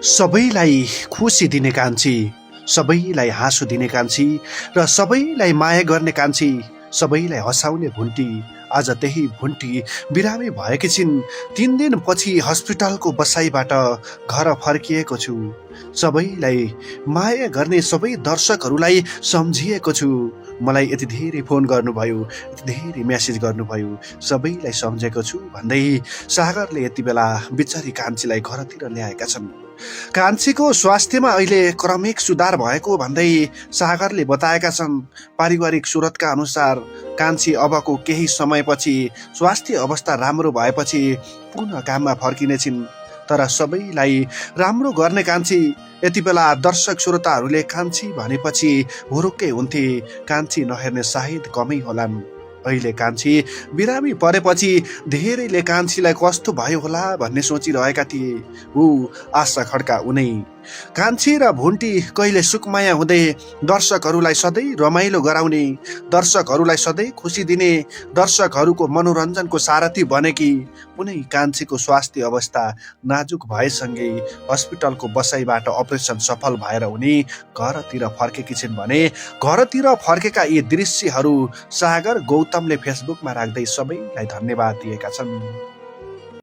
सबैलाई खुसी दिने कान्छी, सबैलाई हाँसो दिने कान्छी र सबैलाई माया गर्ने कान्छी, सबैलाई हँसाउने भुन्टी। आज त्यही भुन्टी बिरामी भएकी छिन्। 3 दिनपछि हस्पिटलको बसाइबाट घर फर्किएको छु। सबैलाई माया गर्ने सबै दर्शकहरूलाई सम्झिएको छु। मलाई यति धेरै फोन गर्नुभयो, यति धेरै मेसेज गर्नुभयो, सबैलाई सम्झेको छु भन्दै सागरले यति बेला बिचारी कान्छीलाई घरतिर ल्याएका छन्। कान्छीको स्वास्थ्यमा अहिले क्रमिक सुधार भएको भन्दै सागरले बताएका छन्। पारिवारिक सुरतका अनुसार कान्छी अबको केही समयपछि स्वास्थ्य अवस्था राम्रो भएपछि पुनः काममा फर्किनेछिन्। तर सबैलाई राम्रो गर्ने कान्छी। यति बेला दर्शक श्रोताहरूले कान्छी भनेपछि हुरुक्कै हुन्थे। कान्छी नहेर्ने सायद कमै होलान्। अहिले कान्छी बिरामी परेपछि धेरैले कान्छीलाई कस्तो भयो होला भन्ने सोचिरहेका थिए। आशा खड्का उनै। कान्छी र भुन्टी कहिले सुखमाया हुँदै दर्शकहरूलाई सधैँ रमाइलो गराउने, दर्शकहरूलाई सधैँ खुसी दिने, दर्शकहरूको मनोरञ्जनको सारथी बनेकी उनै कान्छीको स्वास्थ्य अवस्था नाजुक भएसँगै हस्पिटलको बसाइबाट अपरेसन सफल भएर उनी घरतिर फर्केकी छिन् भने घरतिर फर्केका यी दृश्यहरू सागर गौतमले फेसबुकमा राख्दै सबैलाई धन्यवाद दिएका छन्।